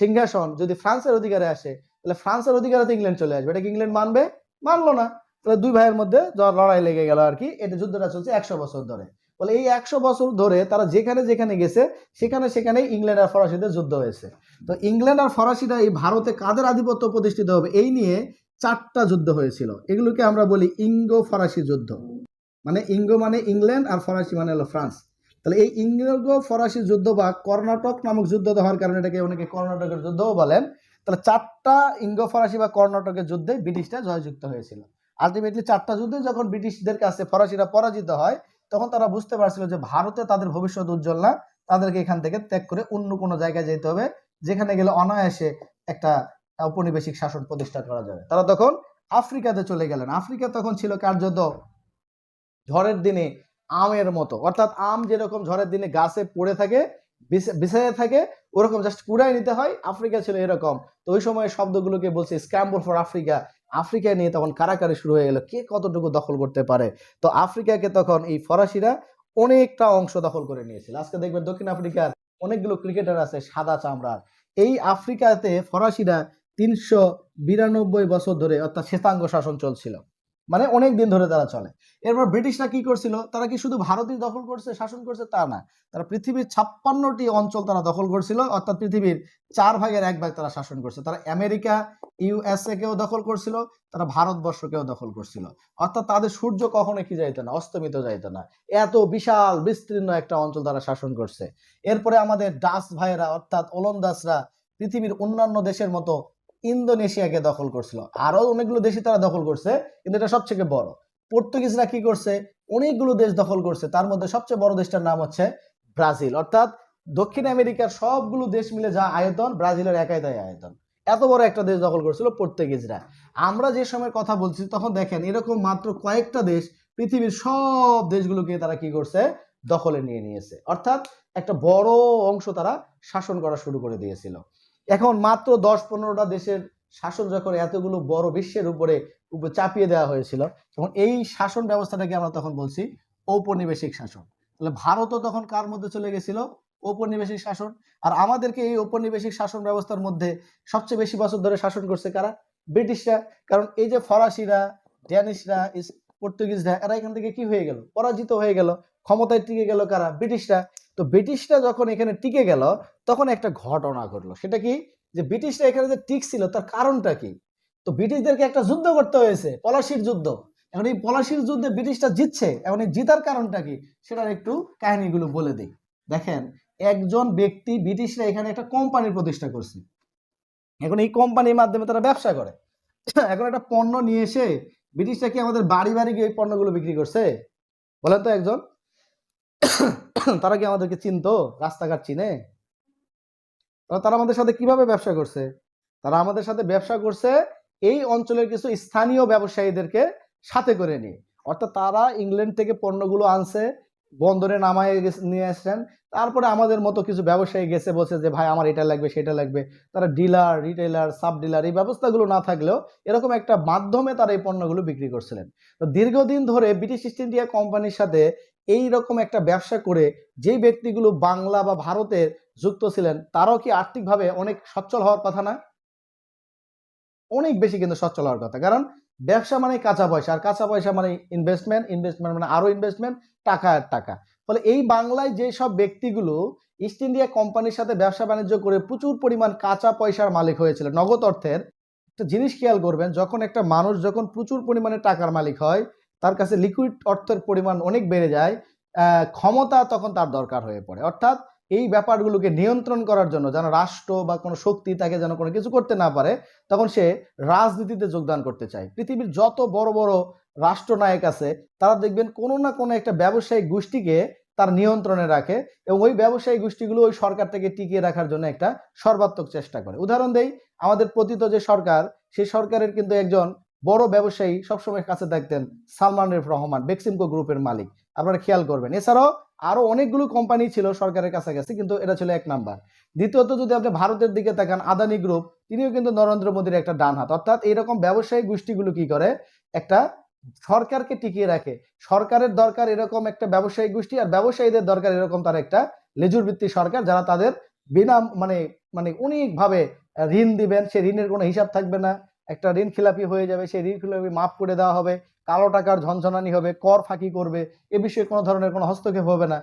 সিংহাসন যদি ফ্রান্সের অধিকারে আসে, তাহলে ফ্রান্সের অধিকারে তো ইংল্যান্ড চলে আসবে। এটা কি ইংল্যান্ড মানবে? মানলো না। তাহলে দুই ভাইয়ের মধ্যে লড়াই লেগে গেল আর কি। এটা যুদ্ধটা চলছে 100 বছর ধরে। বলে এই 100 বছর ধরে তারা যেখানে যেখানে গেছে সেখানেই ইংল্যান্ড আর ফরাসিদের যুদ্ধ হয়েছে। তো ইংল্যান্ড আর ফরাসিরা এই ভারতে কাদের আধিপত্য প্রতিষ্ঠিত হবে এই নিয়ে 4টা যুদ্ধ হয়েছিল। এগুলোকে আমরা বলি ইঙ্গো ফরাসি যুদ্ধ। মানে ইঙ্গো মানে ইংল্যান্ড আর ফরাসি মানে হলো ফ্রান্স। তাহলে এই ইঙ্গো ফরাসি যুদ্ধ বা কর্ণাটক নামক যুদ্ধ হওয়ার কারণে এটাকে অনেকে কর্ণাটকের যুদ্ধও বলেন। তাহলে 4টা ইঙ্গো ফরাসি বা কর্ণাটকের যুদ্ধে ব্রিটিশরা জয়যুক্ত হয়েছিল। আলটিমেটলি 4টা যুদ্ধে যখন ব্রিটিশদের কাছে ফরাসিরা পরাজিত হয়, তখন তারা বুঝতে পারছিল যে ভারতে তাদের ভবিষ্যৎ উজ্জ্বল না, তাদেরকে এখান থেকে ত্যাগ করে অন্য কোনো জায়গায় যেতে হবে, যেখানে গেলে অনায়াসে একটা ঔপনিবেশিক শাসন প্রতিষ্ঠা করা যাবে। তারা তখন আফ্রিকাতে চলে গেলেন। আফ্রিকা তখন ছিল কার্যত ঝড়ের দিনে আমের মতো, অর্থাৎ আম যেরকম ঝড়ের দিনে গাছে পড়ে থাকে, বিছাইয়ে থাকে, ওরকম জাস্ট কুড়াই নিতে হয়। আফ্রিকা ছিল এরকম। তো ওই সময় শব্দগুলোকে বলছে স্ক্র্যাম্বল ফর আফ্রিকা। আফ্রিকা নিয়ে তখন কারাকারি শুরু হয়ে গেল, কে কতটুকু দখল করতে পারে। তো আফ্রিকাকে তখন এই ফরাসিরা অনেকটা অংশ দখল করে নিয়েছিল। আজকে দেখবেন দক্ষিণ আফ্রিকার অনেকগুলো ক্রিকেটার আছে সাদা চামড়ার। এই আফ্রিকাতে ফরাসিরা 392 বছর ধরে অর্থাৎ শ্বেতাঙ্গ শাসন চলছিল। মানে অনেক দিন ধরে তারা চলে। এরপর ব্রিটিশরা কি করছিল, তারা কি শুধু ভারতই দখল করছে, শাসন করছে তা না, তারা পৃথিবীর 56টি অঞ্চল তারা দখল করছিল, অর্থাৎ পৃথিবীর 4/1 তারা শাসন করছে। তারা আমেরিকা, ইউএসএ কেও দখল করছিল, তারা ভারতবর্ষকেও দখল করছিল। অর্থাৎ তাদের সূর্য কখনো কি যাইতো না, অস্তমিত যাইতো না, এত বিশাল বিস্তীর্ণ একটা অঞ্চল তারা শাসন করছে। এরপরে আমাদের ডাচ ভাইয়েরা অর্থাৎ ওলন্দাজরা পৃথিবীর অন্যান্য দেশের মতো ইন্দোনেশিয়াকে দখল করছিল, আরো অনেকগুলো দেশই তারা দখল করছে, কিন্তু এটা সবচেয়ে বড়। পর্তুগিজরা কি করছে, অনেকগুলো দেশ দখল করছে, তার মধ্যে সবচেয়ে বড় দেশটার নাম হচ্ছে ব্রাজিল। অর্থাৎ দক্ষিণ আমেরিকার সবগুলো দেশ মিলে যা আয়তন, ব্রাজিলের একাই তাই আয়তন। এত বড় একটা দেশ দখল করছিল পর্তুগিজরা। আমরা যে সময় কথা বলছি তখন দেখেন এরকম মাত্র কয়েকটা দেশ পৃথিবীর সব দেশগুলোকে তারা কি করছে, দখলে নিয়ে নিয়েছে। অর্থাৎ একটা বড় অংশ তারা শাসন করা শুরু করে দিয়েছিল। এখন মাত্র 10-15টা দেশের শাসন যখন এতগুলো বড় বিশ্বের উপরে চাপিয়ে দেওয়া হয়েছিল, তখন এই শাসন ব্যবস্থাটাকে আমরা তখন বলছি ঔপনিবেশিক শাসন। তাহলে ভারতও তখন কার মধ্যে চলে গেছিল, ঔপনিবেশিক শাসন। আর আমাদেরকে এই ঔপনিবেশিক শাসন ব্যবস্থার মধ্যে সবচেয়ে বেশি বছর ধরে শাসন করছে কারা, ব্রিটিশরা। কারণ এই যে ফরাসিরা, ড্যানিশরা, পর্তুগিজরা, এরা এখান থেকে কি হয়ে গেল, পরাজিত হয়ে গেল, ক্ষমতায় টিকে গেল কারা, ব্রিটিশরা। তো ব্রিটিশরা যখন এখানে টিকে গেল তখন একটা ঘটনা ঘটলো, সেটা কি, যে ব্রিটিশরা এখানে যে টিকছিল তার কারণটা কি। তো ব্রিটিশদেরকে একটা যুদ্ধ করতে হয়েছে, পলাশির যুদ্ধ। এখন এই পলাশির যুদ্ধে ব্রিটিশরা জিতছে, এখন এই জিতার কারণটা কি সেটার একটু কাহিনীগুলো বলে দিই। দেখেন, একজন ব্যক্তি, ব্রিটিশরা এখানে একটা কোম্পানি প্রতিষ্ঠা করছে। এখন এই কোম্পানির মাধ্যমে তারা ব্যবসা করে। এখন একটা পণ্য নিয়ে এসে ব্রিটিশরা কি আমাদের বাড়ি বাড়ি গিয়ে এই পণ্যগুলো বিক্রি করছে, বলেন তো একজন? তারা কি আমাদেরকে চিনতো, রাস্তাঘাট চিনে? তারা আমাদের সাথে কিভাবে ব্যবসা করছে, তারা আমাদের সাথে ব্যবসা করছে এই অঞ্চলের কিছু স্থানীয় ব্যবসায়ীদেরকে সাথে করে নিয়ে। অর্থাৎ তারা ইংল্যান্ড থেকে পণ্যগুলো আনছে, বন্দরে নামায় নিয়ে আসছেন, তারপরে আমাদের মতো কিছু ব্যবসায়ী গেছে, বলছে যে ভাই আমার এটা লাগবে সেটা লাগবে। তারা ডিলার, রিটেলার, সাব ডিলার এই ব্যবস্থাগুলো না থাকলেও এরকম একটা মাধ্যমে তারা এই পণ্যগুলো বিক্রি করছিলেন। তো দীর্ঘদিন ধরে ব্রিটিশ ইস্ট ইন্ডিয়া কোম্পানির সাথে এই রকম একটা ব্যবসা করে যেই ব্যক্তিগুলো বাংলা বা ভারতের যুক্ত ছিলেন, তারাও কি আর্থিকভাবে অনেক সচ্ছল হওয়ার কথা না? অনেক বেশি কিন্তু সচ্ছল হওয়ার কথা। কারণ ব্যবসা মানে কাঁচা পয়সা, আর কাঁচা পয়সা মানে ইনভেস্টমেন্ট, ইনভেস্টমেন্ট মানে আরো ইনভেস্টমেন্ট, টাকা আর টাকা। ফলে এই বাংলায় যে সব ব্যক্তিগুলো ইস্ট ইন্ডিয়া কোম্পানির সাথে ব্যবসা বাণিজ্য করে প্রচুর পরিমাণ কাঁচা পয়সার মালিক হয়েছিল, নগদ অর্থের। একটা জিনিস খেয়াল করবেন, যখন একটা মানুষ যখন প্রচুর পরিমাণে টাকার মালিক হয়, তার কাছে লিকুইড অর্থের পরিমাণ অনেক বেড়ে যায়, ক্ষমতা তখন তার দরকার হয়ে পড়ে। অর্থাৎ এই ব্যাপারগুলোকে নিয়ন্ত্রণ করার জন্য, যেন রাষ্ট্র বা কোনো শক্তি তাকে যেন কোনো কিছু করতে না পারে, তখন সে রাজনীতিতে যোগদান করতে চায়। পৃথিবীর যত বড় বড় রাষ্ট্রনায়ক আছে, তারা দেখবেন কোনো না কোনো একটা ব্যবসায়িক গোষ্ঠীকে তার নিয়ন্ত্রণে রাখে, এবং ওই ব্যবসায়ী গোষ্ঠীগুলো ওই সরকার থেকে টিকিয়ে রাখার জন্য একটা সর্বাত্মক চেষ্টা করে। উদাহরণ দেই, আমাদের পতিত যে সরকার, সেই সরকারের কিন্তু একজন বড় ব্যবসায়ী সবসময় কাছে থাকতেন, সালমান এফ রহমান, বেক্সিমকো গ্রুপের মালিক। আপনারা খেয়াল করবেন। এছাড়াও আরো অনেকগুলো কোম্পানি ছিল সরকারের কাছাকাছি, কিন্তু এটা ছিল এক নাম্বার। দ্বিতীয়ত যদি আপনি ভারতের দিকে তাকান, আদানি গ্রুপ, তিনিও কিন্তু নরেন্দ্র মোদীর একটা ডান হাত। অর্থাৎ এইরকম ব্যবসায়ী গোষ্ঠীগুলো কি করে, একটা সরকারকে টিকিয়ে রাখে। সরকারের দরকার এরকম একটা ব্যবসায়ী গোষ্ঠী, আর ব্যবসায়ীদের দরকার এরকম তার একটা লেজুর ভিত্তিক সরকার, যারা তাদের বিনা মানে মানে অনেকভাবে ঋণ দিবেন, সে ঋণের কোনো হিসাব থাকবে না, একটা ঋণ খিলাপি হয়ে যাবে, সেই ঋণ খিলাপি মাফ করে দেওয়া হবে, কালো টাকার ঝনঝনানি হবে, কর ফাঁকি করবে, এ বিষয়ে কোনো ধরনের কোনো হস্তক্ষেপ হবে না।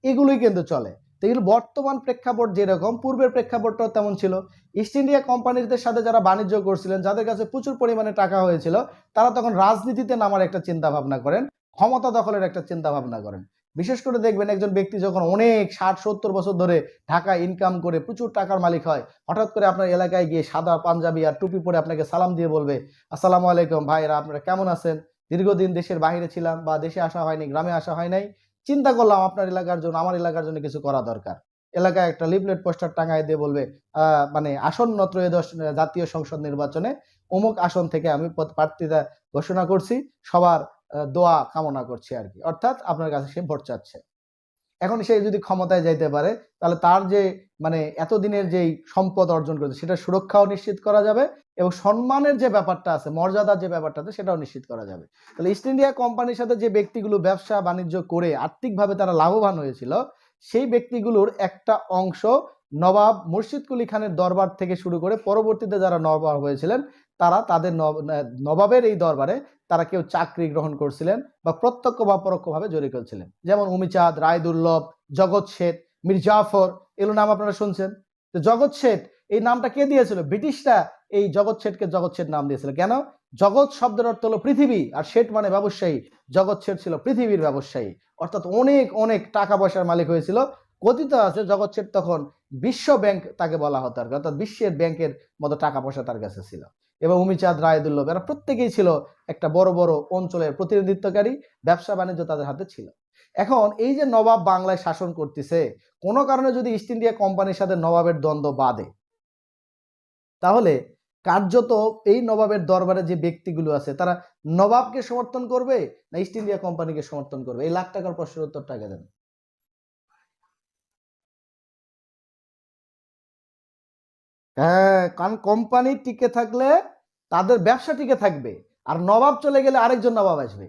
এগুলোই কিন্তু চলে। তো এগুলো বর্তমান প্রেক্ষাপট যেরকম, পূর্বের প্রেক্ষাপটটাও তেমন ছিল। ইস্ট ইন্ডিয়া কোম্পানিদের সাথে যারা বাণিজ্য করছিলেন, যাদের কাছে প্রচুর পরিমাণে টাকা হয়েছিল, তারা তখন রাজনীতিতে নামার একটা চিন্তা ভাবনা করেন, ক্ষমতা দখলের একটা চিন্তা ভাবনা করেন। বিশেষ করে দেখবেন একজন ব্যক্তি যখন অনেক 60-70 বছর ধরে ঢাকা ইনকাম করে প্রচুর টাকার মালিক হয়, হঠাৎ করে আপনার এলাকায় গিয়ে সাদা পাঞ্জাবি আর টুপি পরে আপনাকে সালাম দিয়ে বলবে, আসসালামু আলাইকুম ভাইরা, আপনারা কেমন আছেন? দীর্ঘদিন দেশের বাইরে ছিলাম, বা দেশে আসা হয়নি, গ্রামে আসা হয় নাই, চিন্তা করলাম আপনার এলাকার জন্য, আমার এলাকার জন্য কিছু করা দরকার। এলাকায় একটা লিফলেট পোস্টার টাঙায় দিয়ে বলবে, মানে আসন্ন ত্রয়োদশ জাতীয় সংসদ নির্বাচনে অমুক আসন থেকে আমি প্রার্থিতা ঘোষণা করছি, সবার দোয়া কামনা করছি আর কি। অর্থাৎ আপনার কাছে সে ভোট চাচ্ছে। এখন সে যদি ক্ষমতায় যাইতে পারে, তাহলে তার যে মানে এতদিনের যেই সম্পদ অর্জন করেছে, সেটা সুরক্ষাও নিশ্চিত করা যাবে, এবং সম্মানের যে ব্যাপারটা আছে, মর্যাদার যে ব্যাপারটা আছে, সেটাও নিশ্চিত করা যাবে। তাহলে ইস্ট ইন্ডিয়া কোম্পানির সাথে যে ব্যক্তিগুলো ব্যবসা বাণিজ্য করে আর্থিকভাবে তারা লাভবান হয়েছিল, সেই ব্যক্তিগুলোর একটা অংশ নবাব মুর্শিদ কুলি খানের দরবার থেকে শুরু করে পরবর্তীতে যারা নবাব হয়েছিলেন, তারা তাদের নবাবের এই দরবারে তারা কেউ চাকরি গ্রহণ করছিলেন বা প্রত্যক্ষ বা পরোক্ষভাবে জড়িত ছিলেন, যেমন উমিচাঁদ, রায়দুর্লভ, জগৎ শেঠ, মীর জাফর, এগুলো নাম আপনারা শুনছেন। তো জগৎ শেঠ এই নামটা কে দিয়েছিল? ব্রিটিশরা এই জগৎ শেঠকে জগৎ শেঠ নাম দিয়েছিল। কেন? জগৎ শব্দের অর্থ হলো পৃথিবী, আর শেঠ মানে ব্যবসায়ী। জগৎ শেঠ ছিল পৃথিবীর ব্যবসায়ী, অর্থাৎ অনেক অনেক টাকা পয়সার মালিক হয়েছিল। কথিত আছে জগৎ শেঠ তখন বিশ্ব ব্যাংক তাকে বলা হতো আর কি, অর্থাৎ বিশ্বের ব্যাংকের মতো টাকা পয়সা তার কাছে ছিল। এবং উমিচাঁদ, রায়দুর্লভ এরা প্রত্যেকেই ছিল একটা বড় বড় অঞ্চলের প্রতিনিধিত্বকারী, ব্যবসা বাণিজ্য তাদের হাতে ছিল। এখন এই যে নবাব বাংলায় শাসন করতেছে, কোনো কারণে যদি ইস্ট ইন্ডিয়া কোম্পানির সাথে নবাবের দ্বন্দ্ব বাধে, তাহলে কার্যত এই নবাবের দরবারে যে ব্যক্তিগুলো আছে তারা নবাবকে সমর্থন করবে না ইস্ট ইন্ডিয়া কোম্পানিকে সমর্থন করবে? এই লাখ টাকার প্রশ্নের উত্তরটা আগে দেন। হ্যাঁ, কারণ কোম্পানি টিকে থাকলে তাদের ব্যবসা টিকে থাকবে, আর নবাব চলে গেলে আরেকজন নবাব আসবে।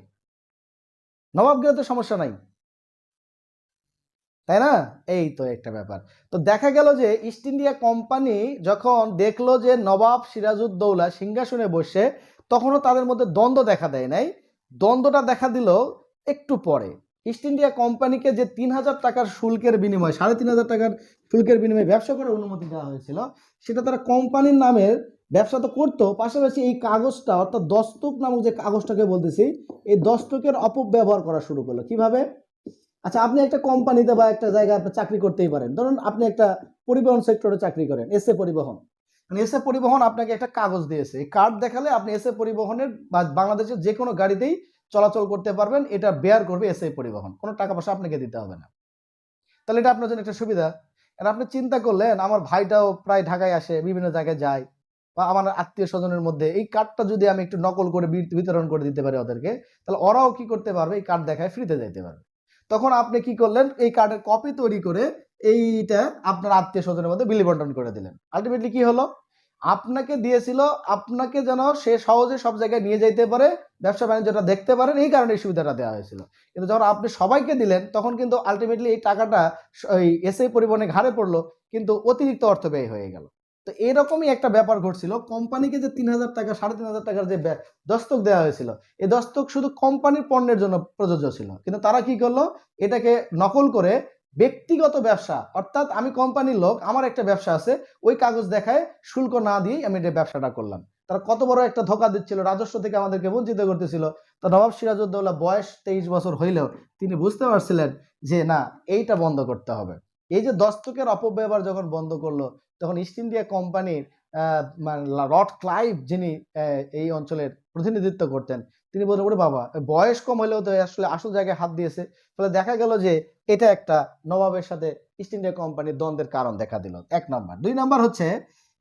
নবাব গেলে তো সমস্যা নাই, তাই না? এই তো একটা ব্যাপার। তো দেখা গেল যে ইস্ট ইন্ডিয়া কোম্পানি যখন দেখলো যে নবাব সিরাজউদ্দৌলা সিংহাসনে বসে, তখনও তাদের মধ্যে দ্বন্দ্ব দেখা দেয় নাই। দ্বন্দ্বটা দেখা দিল একটু পরে। ইস্ট ইন্ডিয়া কোম্পানিকে যে ৩,০০০ টাকার শুল্কের বিনিময়ে, ৩,৫০০ টাকার শুল্কের বিনিময়ে ব্যবসা করার অনুমতি দেওয়া হয়েছিল, সেটা তারা কোম্পানির নামের ব্যবসা তো করতো, পাশাপাশি এই কাগজটা অর্থাৎ দস্তক নামক যে কাগজটাকে বলতেছি, এই দস্তকের অপব্যবহার করা শুরু করলো। কিভাবে? আচ্ছা, আপনি একটা কোম্পানিতে বা একটা জায়গায় আপনি চাকরি করতেই পারেন। ধরুন আপনি একটা পরিবহন সেক্টরে চাকরি করেন, এসএ পরিবহন। মানে এসএ পরিবহন আপনাকে একটা কাগজ দিয়েছে, এই কার্ড দেখালে আপনি এসএ পরিবহনের বা বাংলাদেশের যে কোনো গাড়িতেই চলাচল করতে পারবেন, এটা বেয়ার করবে এসএ পরিবহন, কোনো টাকা পয়সা আপনাকে দিতে হবে না। তাহলে এটা আপনার জন্য একটা সুবিধা। আর আপনি চিন্তা করলেন আমার ভাইটাও প্রায় ঢাকায় আসে, বিভিন্ন জায়গায় যায়, বা আমার আত্মীয় স্বজনের মধ্যে এই কার্ডটা যদি আমি একটু নকল করে বিতরণ করে দিতে পারি ওদেরকে, তাহলে ওরাও কি করতে পারবে? এই কার্ড দেখায় ফ্রিতে যেতে পারবে। তখন আপনি কি করলেন? এই কার্ডের কপি তৈরি করে এইটা আপনার আত্মীয় স্বজনের মধ্যে বিলি বন্টন করে দিলেন। আলটিমেটলি কি হলো? আপনাকে দিয়েছিল আপনাকে যেন সে সহজে সব জায়গায় নিয়ে যাইতে পারে, ব্যবসা বাণিজ্যটা দেখতে পারেন, এই কারণে এই সুবিধাটা দেওয়া হয়েছিল। কিন্তু যখন আপনি সবাইকে দিলেন, তখন কিন্তু আলটিমেটলি এই টাকাটা ওই এসএ পরিবহনে ঘাড়ে পড়লো, কিন্তু অতিরিক্ত অর্থ ব্যয় হয়ে গেল। তো এরকমই একটা ব্যাপার ঘটছিল। কোম্পানিকে যে ৩,০০০ টাকা ৩,৫০০ টাকার যে দস্তক দেওয়া হয়েছিল, এই দস্তক শুধু কোম্পানির পণ্যের জন্য প্রযোজ্য ছিল, কিন্তু তারা কি করলো? এটাকে নকল করে ব্যক্তিগত ব্যবসা, অর্থাৎ আমি কোম্পানির লোক, আমার একটা ব্যবসা আছে, ওই কাগজ দেখায় শুল্ক না দিয়েই আমি এটা ব্যবসাটা করলাম। তারা কত বড় একটা ধোঁকা দিচ্ছিল, রাজস্ব থেকে আমাদেরকে বঞ্চিত করতেছিল। তো নবাব সিরাজউদ্দৌলা বয়স 23 বছর হইলেও তিনি বুঝতে পারছিলেন যে না, এইটা বন্ধ করতে হবে। এই যে দস্তকের অপব্যবহার যখন বন্ধ করলো, তখন ইস্ট ইন্ডিয়া কোম্পানির লর্ড ক্লাইভ, যিনি এই অঞ্চলের প্রতিনিধিত্ব করতেন, তিনি বললেন ওরে বাবা, বয়স কম হলেও তো আসলে আসল জায়গায় হাত দিয়েছে। ফলে দেখা গেল যে এটা একটা নবাবের সাথে ইস্ট ইন্ডিয়া কোম্পানির দ্বন্দ্বের কারণ দেখা দিল। 1 নাম্বার। 2 নাম্বার হচ্ছে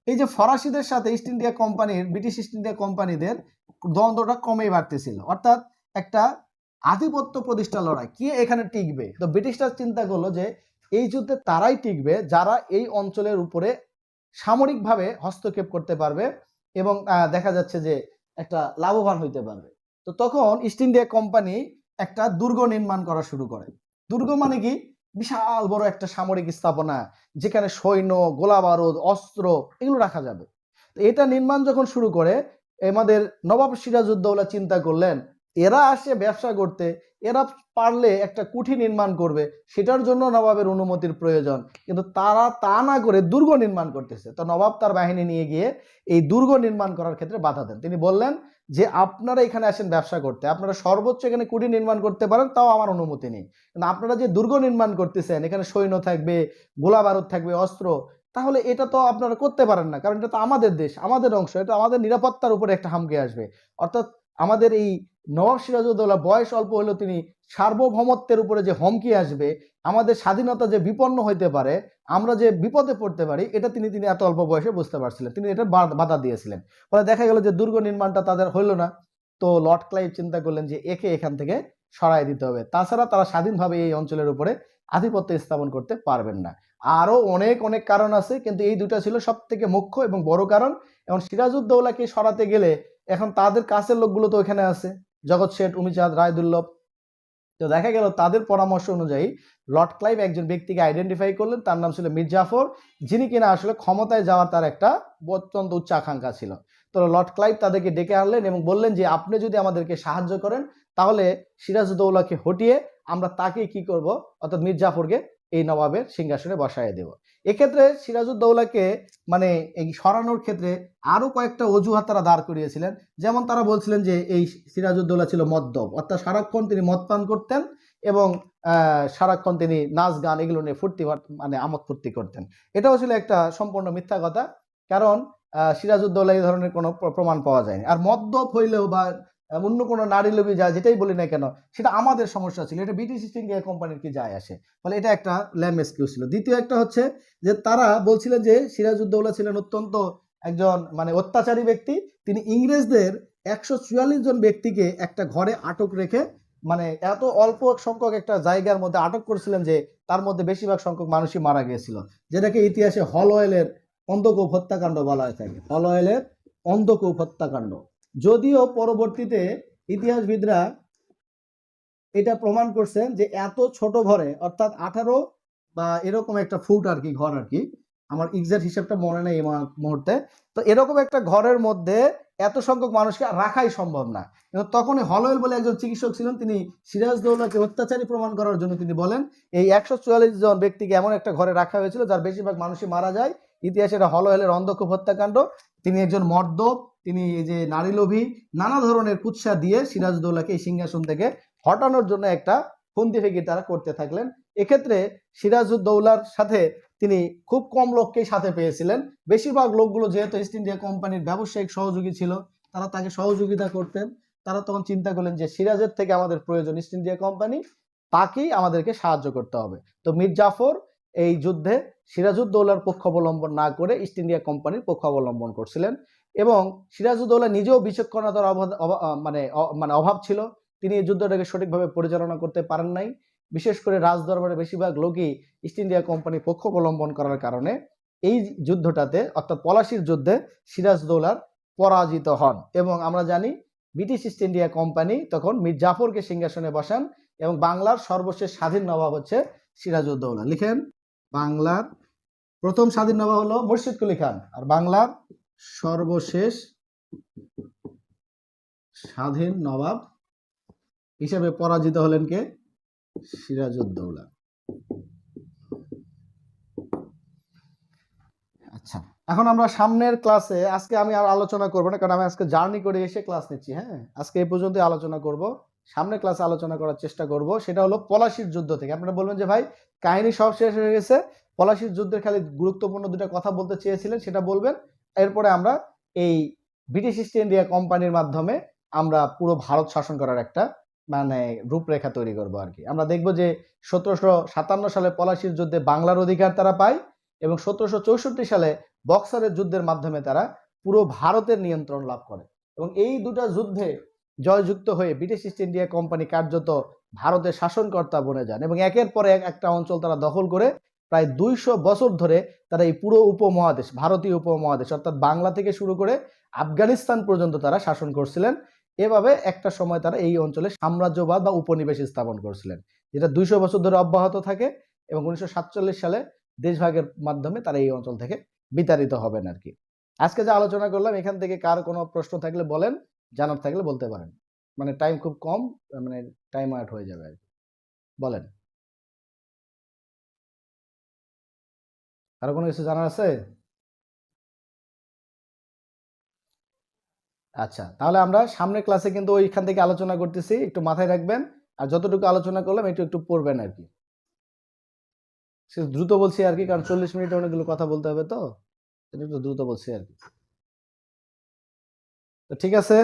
এই যে ফরাসিদের সাথে ইস্ট ইন্ডিয়া কোম্পানির, ব্রিটিশ ইস্ট ইন্ডিয়া কোম্পানিদের দ্বন্দ্বটা কমেই বাড়তেছিল, অর্থাৎ একটা আধিপত্য প্রতিষ্ঠা লড়াই, কে এখানে টিকবে। তো ব্রিটিশরা চিন্তা করলো যে এই যুদ্ধে তারাই টিকবে যারা এই অঞ্চলের উপরে সামরিকভাবে হস্তক্ষেপ করতে পারবে এবং দেখা যাচ্ছে যে একটা লাভবান হইতে পারবে। তো তখন ইস্ট ইন্ডিয়া কোম্পানি একটা দুর্গ নির্মাণ করা শুরু করে। দুর্গ মানে কি? বিশাল বড় একটা সামরিক স্থাপনা, যেখানে সৈন্য, গোলা বারুদ, অস্ত্র এগুলো রাখা যাবে। তো এটা নির্মাণ যখন শুরু করে, আমাদের নবাব সিরাজউদ্দৌলা চিন্তা করলেন এরা আসে ব্যবসা করতে, এরা পারলে একটা কুঠি নির্মাণ করবে, সেটার জন্য নবাবের অনুমতির প্রয়োজন, কিন্তু তারা তা না করে দুর্গ নির্মাণ করতেছে। তো নবাব তার বাহিনী নিয়ে গিয়ে এই দুর্গ নির্মাণ করার ক্ষেত্রে বাধা দেন। তিনি বললেন যে আপনারা এখানে আসেন ব্যবসা করতে, আপনারা সর্বোচ্চ এখানে কুঠি নির্মাণ করতে পারেন, তাও আমার অনুমতি নেই, কিন্তু আপনারা যে দুর্গ নির্মাণ করতেছেন, এখানে সৈন্য থাকবে, গোলা বারুদ থাকবে, অস্ত্র, তাহলে এটা তো আপনারা করতে পারেন না, কারণ এটা তো আমাদের দেশ, আমাদের অংশ, এটা আমাদের নিরাপত্তার উপরে একটা হামকি আসবে। অর্থাৎ আমাদের এই নবাব সিরাজউদ্দৌলা বয়স অল্প হলেও তিনি সার্বভৌমত্বের উপরে যে হুমকি আসবে, আমাদের স্বাধীনতা যে বিপন্ন হইতে পারে, আমরা যে বিপদে পড়তে পারি, এটা তিনি এত অল্প বয়সে বুঝতে পারছিলেন, তিনি এটা বাধা দিয়েছিলেন। ফলে দেখা গেল যে দুর্গ নির্মাণটা তাদের হইল না। তো লর্ড ক্লাইভ চিন্তা করলেন যে একে এখান থেকে সরাই দিতে হবে, তাছাড়া তারা স্বাধীনভাবে এই অঞ্চলের উপরে আধিপত্য স্থাপন করতে পারবেন না। আরো অনেক অনেক কারণ আছে, কিন্তু এই দুটা ছিল সব থেকে মুখ্য এবং বড় কারণ। এবং সিরাজউদ্দৌলাকে সরাতে গেলে এখন তাদের কাছের লোকগুলো তো ওখানে আছে, জগৎ শেঠ, উমিচাঁদ, রায়দুর্লভ। তো দেখা গেল তাদের পরামর্শ অনুযায়ী লর্ড ক্লাইভ একজন ব্যক্তিকে আইডেন্টিফাই করলেন, তার নাম ছিল মীর জাফর, যিনি কিনা আসলে ক্ষমতায় যাওয়ার তার একটা অত্যন্ত উচ্চ আকাঙ্ক্ষা ছিল। তো লর্ড ক্লাইভ তাদেরকে ডেকে আনলেন এবং বললেন যে আপনি যদি আমাদেরকে সাহায্য করেন তাহলে সিরাজউদ্দৌলাকে হটিয়ে আমরা তাকে কি করব, অর্থাৎ মীর জাফরকে এই নবাবের সিংহাসনে বসায় দেব। এক্ষেত্রে সিরাজউদ্দৌলাকে মানে এই সরানোর ক্ষেত্রে আরো কয়েকটা অজুহাত তারা দাঁড় করিয়েছিলেন। যেমন তারা বলছিলেন যে এই সিরাজউদ্দৌলা ছিল মদ্যপ, অর্থাৎ সারাক্ষণ তিনি মদ পান করতেন এবং সারাক্ষণ তিনি নাচ গান এগুলো নিয়ে ফুর্তি মানে আমোদ ফুর্তি করতেন। এটাও ছিল একটা সম্পূর্ণ মিথ্যা কথা, কারণ সিরাজউদ্দৌলা এই ধরনের কোনো প্রমাণ পাওয়া যায়নি। আর মদ্যপ হইলেও বা অন্য কোনো নারী লোভী যা যেটাই বলি না কেন সেটা আমাদের সমস্যা ছিল, এটা ব্রিটিশ ইস্ট ইন্ডিয়া কোম্পানির কি যায় আসে? ফলে এটা একটা ল্যাম এক্সকিউজ ছিল। দ্বিতীয় একটা হচ্ছে যে তারা বলছিলেন যে সিরাজউদ্দৌলা ছিলেন অত্যন্ত একজন মানে অত্যাচারী ব্যক্তি, তিনি ইংরেজদের 144 জন ব্যক্তিকে একটা ঘরে আটক রেখে মানে এত অল্প সংখ্যক একটা জায়গার মধ্যে আটক করেছিলেন যে তার মধ্যে বেশিরভাগ সংখ্যক মানুষই মারা গিয়েছিল, যেটাকে ইতিহাসে হলওয়েলের অন্ধকূপ হত্যাকাণ্ড বলা হয়ে থাকে। হলওয়েলের অন্ধকূপ হত্যাকাণ্ড। যদিও পরবর্তীতে ইতিহাসবিদরা এটা প্রমাণ করছেন যে এত ছোট ঘরে, অর্থাৎ 18 বা এরকম একটা ফুট আর কি ঘর আর কি, আমার এক্সাক্ট হিসাবটা মনে নেই এই মুহূর্তে, তো এরকম একটা ঘরের মধ্যে এত সংখ্যক মানুষকে রাখাই সম্ভব না। কিন্তু তখনই হলওয়েল বলে একজন চিকিৎসক ছিলেন, তিনি সিরাজউদ্দৌলাকে অত্যাচারী প্রমাণ করার জন্য তিনি বলেন এই 144 জন ব্যক্তিকে এমন একটা ঘরে রাখা হয়েছিল যার বেশিরভাগ মানুষই মারা যায়। ইতিহাসে এটা হলওয়েলের অন্ধকূপ হত্যাকাণ্ড। তিনি একজন মর্দব, তিনি এই যে নারী লোভী, নানা ধরনের কুৎসা দিয়ে সিরাজউদ্দৌলাকে এই সিংহাসন থেকে হটানোর জন্য একটা ফন্দি ফিকির তারা করতে থাকলেন। এক্ষেত্রে সিরাজউদ্দৌলার সাথে তিনি খুব কম লোককেই সাথে পেয়েছিলেন। বেশিরভাগ লোকগুলো যেহেতু ইস্ট ইন্ডিয়া কোম্পানির ব্যবসায়িক সহযোগী ছিল, তারা তাকে সহযোগিতা করতেন। তারা তখন চিন্তা করলেন যে সিরাজের থেকে আমাদের প্রয়োজন ইস্ট ইন্ডিয়া কোম্পানি, তাকেই আমাদেরকে সাহায্য করতে হবে। তো মীর জাফর এই যুদ্ধে সিরাজউদ্দৌলার পক্ষ অবলম্বন না করে ইস্ট ইন্ডিয়া কোম্পানির পক্ষ অবলম্বন করছিলেন এবং সিরাজউদ্দৌলা নিজেও বিচক্ষণতার মানে অভাব ছিল। তিনি এই যুদ্ধটাকে সঠিকভাবে পরিচালনা করতে পারেন নাই। বিশেষ করে রাজদরবারে বেশিরভাগ লোকই ইস্ট ইন্ডিয়া কোম্পানির পক্ষ অবলম্বন করার কারণে এই যুদ্ধটাতে অর্থাৎ পলাশির যুদ্ধে সিরাজউদ্দৌলার পরাজিত হন। এবং আমরা জানি ব্রিটিশ ইস্ট ইন্ডিয়া কোম্পানি তখন মীর জাফরকে সিংহাসনে বসান এবং বাংলার সর্বশেষ স্বাধীন নবাব হচ্ছে সিরাজউদ্দৌলা। লিখেন, বাংলার প্রথম স্বাধীন নবাব হলো মুর্শিদ কুলি খান, আর বাংলার সর্বশেষ স্বাধীন নবাব হিসেবে পরাজিত হলেন কে? সিরাজউদ্দৌলা। আচ্ছা, এখন আমরা সামনের ক্লাসে, আজকে আমি আর আলোচনা করব না কারণ আমি আজকে জার্নি করে এসে ক্লাস নিচ্ছি। হ্যাঁ, আজকে এই পর্যন্ত আলোচনা করব। সামনের ক্লাসে আলোচনা করার চেষ্টা করব, সেটা হলো পলাশির যুদ্ধ থেকে। আপনারা বলবেন যে ভাই কাহিনী সব শেষ হয়ে গেছে, পলাশির যুদ্ধের খালি গুরুত্বপূর্ণ দুটো কথা বলতে চেয়েছিলেন, সেটা বলবেন। এরপরে আমরা এই ব্রিটিশ ইস্ট ইন্ডিয়া কোম্পানির মাধ্যমে আমরা পুরো ভারত শাসন করার একটা মানে রূপরেখা তৈরি করব আর কি। আমরা দেখব যে 1757 সালে পলাশির যুদ্ধে বাংলার অধিকার তারা পায় এবং 1764 সালে বক্সারের যুদ্ধের মাধ্যমে তারা পুরো ভারতের নিয়ন্ত্রণ লাভ করে এবং এই দুটা যুদ্ধে জয়যুক্ত হয়ে ব্রিটিশ ইস্ট ইন্ডিয়া কোম্পানি কার্যত ভারতের শাসনকর্তা বনে যান এবং একের পর এক একটা অঞ্চল তারা দখল করে প্রায় 200 বছর ধরে তারা এই পুরো উপমহাদেশ, ভারতীয় উপমহাদেশ অর্থাৎ বাংলা থেকে শুরু করে আফগানিস্তান পর্যন্ত তারা শাসন করছিলেন। এভাবে একটা সময় তারা এই অঞ্চলে সাম্রাজ্যবাদ বা উপনিবেশ স্থাপন করছিলেন, যেটা 200 বছর ধরে অব্যাহত থাকে এবং 1947 সালে দেশভাগের মাধ্যমে তারা এই অঞ্চল থেকে বিতাড়িত হবেন আর কি। আজকে যে আলোচনা করলাম এখান থেকে কার কোনো প্রশ্ন থাকলে বলেন, জানার থাকলে বলতে পারেন। মানে টাইম খুব কম, মানে টাইম আউট হয়ে যাবে আর কি। বলেন, আরো কোনো কিছু জানার আছে? আচ্ছা, তাহলে আমরা সামনের ক্লাসে কিন্তু ওইখান থেকে আলোচনা করতেছি, একটু মাথায় রাখবেন। আর যতটুকু আলোচনা করলাম একটু একটু পড়বেন আর কি। দ্রুত বলছি আর কি, কারণ 40 মিনিটে অনেকগুলো কথা বলতে হবে, তো একটু দ্রুত বলছি আর কি। তো ঠিক আছে।